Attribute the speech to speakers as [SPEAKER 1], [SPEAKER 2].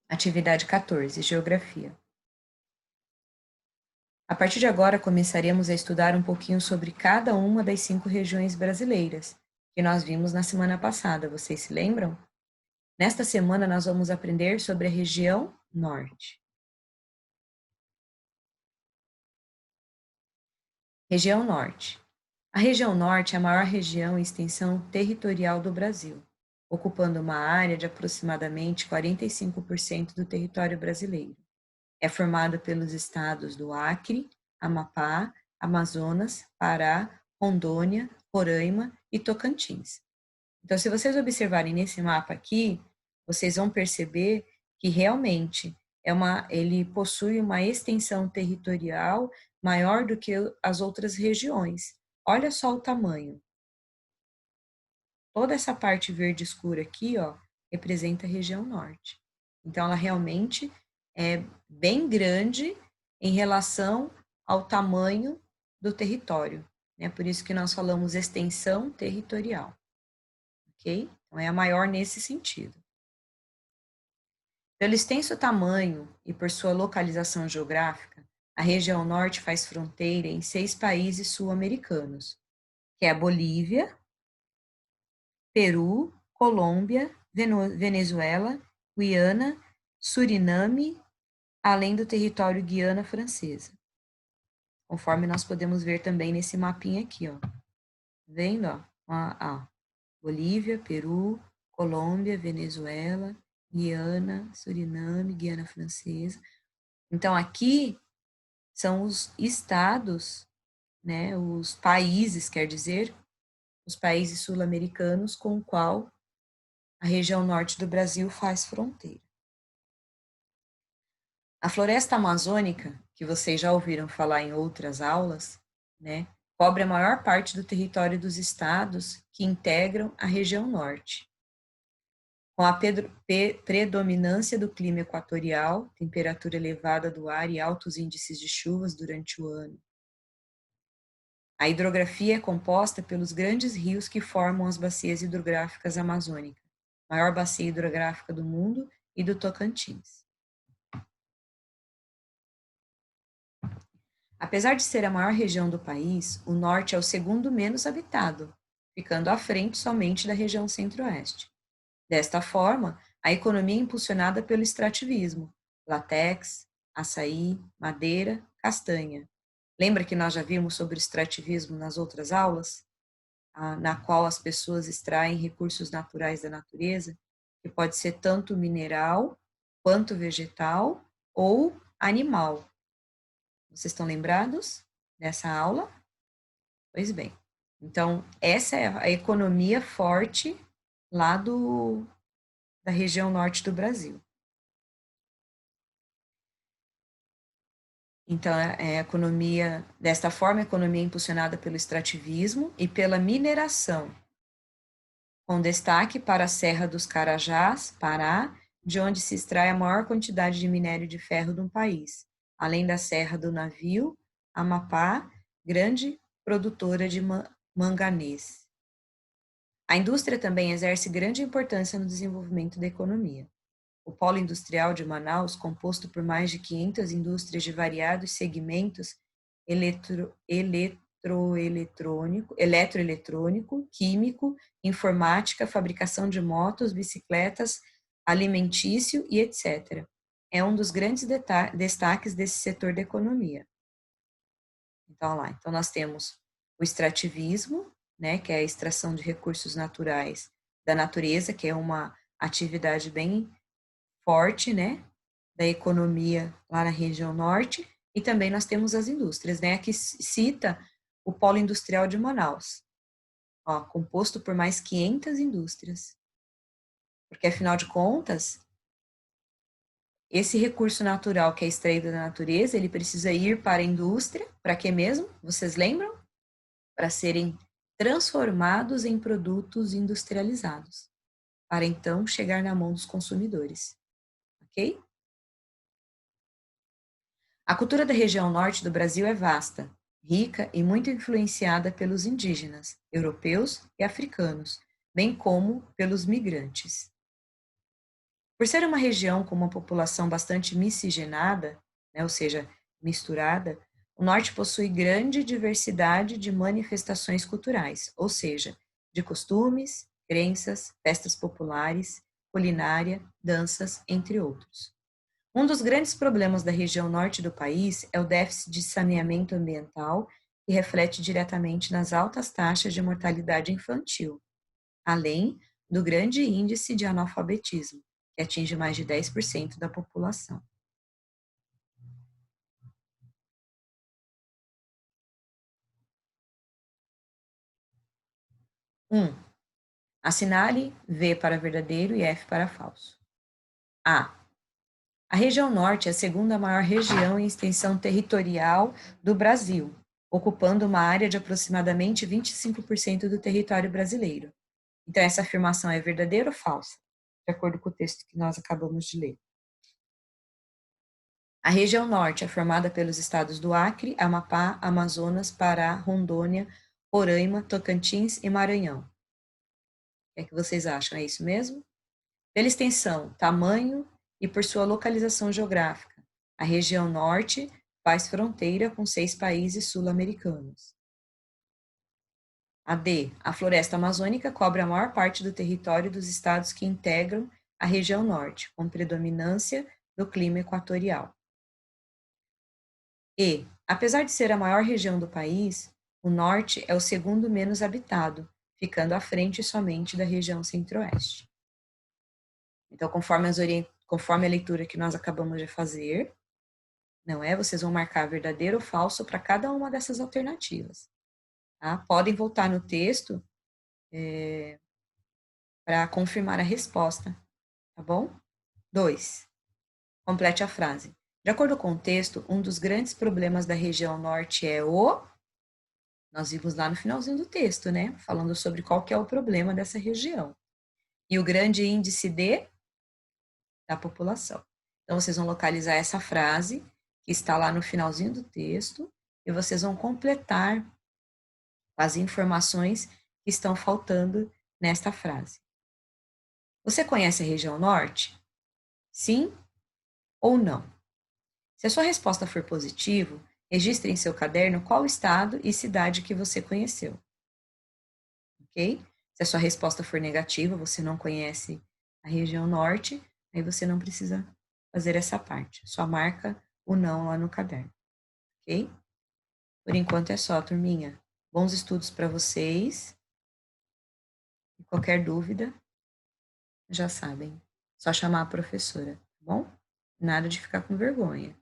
[SPEAKER 1] Atividade 14, Geografia. A partir de agora, começaremos a estudar um pouquinho sobre cada uma das 5 regiões brasileiras, que nós vimos na semana passada, vocês se lembram? Nesta semana, nós vamos aprender sobre a região Norte. Região Norte. A região Norte é a maior região em extensão territorial do Brasil, ocupando uma área de aproximadamente 45% do território brasileiro. É formada pelos estados do Acre, Amapá, Amazonas, Pará, Rondônia, Roraima e Tocantins. Então, se vocês observarem nesse mapa aqui, vocês vão perceber que realmente ele possui uma extensão territorial maior do que as outras regiões. Olha só o tamanho. Toda essa parte verde escura aqui, ó, representa a região norte. Então, ela realmente é bem grande em relação ao tamanho do território, né? Por isso que nós falamos extensão territorial, ok? Então, é a maior nesse sentido. Pelo extenso tamanho e por sua localização geográfica, a região norte faz fronteira em 6 países sul-americanos, que é a Bolívia, Peru, Colômbia, Venezuela, Guiana, Suriname, além do território Guiana Francesa. Conforme nós podemos ver também nesse mapinha aqui, ó. Vendo, ó? Bolívia, Peru, Colômbia, Venezuela, Guiana, Suriname, Guiana Francesa. Então, aqui são os estados, né, os países, quer dizer, os países sul-americanos com o qual a região norte do Brasil faz fronteira. A floresta amazônica, que vocês já ouviram falar em outras aulas, né, cobre a maior parte do território dos estados que integram a região norte. Com a predominância do clima equatorial, temperatura elevada do ar e altos índices de chuvas durante o ano. A hidrografia é composta pelos grandes rios que formam as bacias hidrográficas amazônicas, maior bacia hidrográfica do mundo e do Tocantins. Apesar de ser a maior região do país, o norte é o segundo menos habitado, ficando à frente somente da região centro-oeste. Desta forma, a economia é impulsionada pelo extrativismo, látex, açaí, madeira, castanha. Lembra que nós já vimos sobre o extrativismo nas outras aulas? Na qual as pessoas extraem recursos naturais da natureza, que pode ser tanto mineral, quanto vegetal ou animal. Vocês estão lembrados dessa aula? Pois bem. Então, essa é a economia forte lá da região norte do Brasil. Então, a economia, desta forma, a economia é impulsionada pelo extrativismo e pela mineração, com destaque para a Serra dos Carajás, Pará, de onde se extrai a maior quantidade de minério de ferro do país, além da Serra do Navio, Amapá, grande produtora de manganês. A indústria também exerce grande importância no desenvolvimento da economia. O polo industrial de Manaus, composto por mais de 500 indústrias de variados segmentos eletroeletrônico, químico, informática, fabricação de motos, bicicletas, alimentício e etc. É um dos grandes destaques desse setor da economia. Então, lá, então nós temos o extrativismo, né, que é a extração de recursos naturais da natureza, que é uma atividade bem forte, né, da economia lá na região norte, e também nós temos as indústrias, né, que cita o polo industrial de Manaus, ó, composto por mais 500 indústrias, porque afinal de contas, esse recurso natural que é extraído da natureza, ele precisa ir para a indústria, para quê mesmo? Vocês lembram? Para serem transformados em produtos industrializados, para então chegar na mão dos consumidores, ok? A cultura da região norte do Brasil é vasta, rica e muito influenciada pelos indígenas, europeus e africanos, bem como pelos migrantes. Por ser uma região com uma população bastante miscigenada, né, ou seja, misturada, o norte possui grande diversidade de manifestações culturais, ou seja, de costumes, crenças, festas populares, culinária, danças, entre outros. Um dos grandes problemas da região norte do país é o déficit de saneamento ambiental, que reflete diretamente nas altas taxas de mortalidade infantil, além do grande índice de analfabetismo, que atinge mais de 10% da população. 1. Assinale V para verdadeiro e F para falso. A. A região norte é a segunda maior região em extensão territorial do Brasil, ocupando uma área de aproximadamente 25% do território brasileiro. Então, essa afirmação é verdadeira ou falsa? De acordo com o texto que nós acabamos de ler. A região norte é formada pelos estados do Acre, Amapá, Amazonas, Pará, Rondônia, Roraima, Tocantins e Maranhão. O que é que vocês acham? É isso mesmo? Pela extensão, tamanho e por sua localização geográfica, a região norte faz fronteira com 6 países sul-americanos. A D. A floresta amazônica cobre a maior parte do território dos estados que integram a região norte, com predominância do clima equatorial. E, apesar de ser a maior região do país, o norte é o segundo menos habitado, ficando à frente somente da região centro-oeste. Então, conforme a leitura que nós acabamos de fazer, não é? Vocês vão marcar verdadeiro ou falso para cada uma dessas alternativas. Tá? Podem voltar no texto para confirmar a resposta, tá bom? 2. Complete a frase. De acordo com o texto, um dos grandes problemas da região norte é o... Nós vimos lá no finalzinho do texto, né? Falando sobre qual que é o problema dessa região. E o grande índice da população. Então, vocês vão localizar essa frase, que está lá no finalzinho do texto, e vocês vão completar as informações que estão faltando nesta frase. Você conhece a região norte? Sim ou não? Se a sua resposta for positiva, registre em seu caderno qual estado e cidade que você conheceu. Ok? Se a sua resposta for negativa, você não conhece a região norte, aí você não precisa fazer essa parte. Só marca o não lá no caderno. Ok? Por enquanto é só, turminha. Bons estudos para vocês. E qualquer dúvida, já sabem. Só chamar a professora, tá bom? Nada de ficar com vergonha.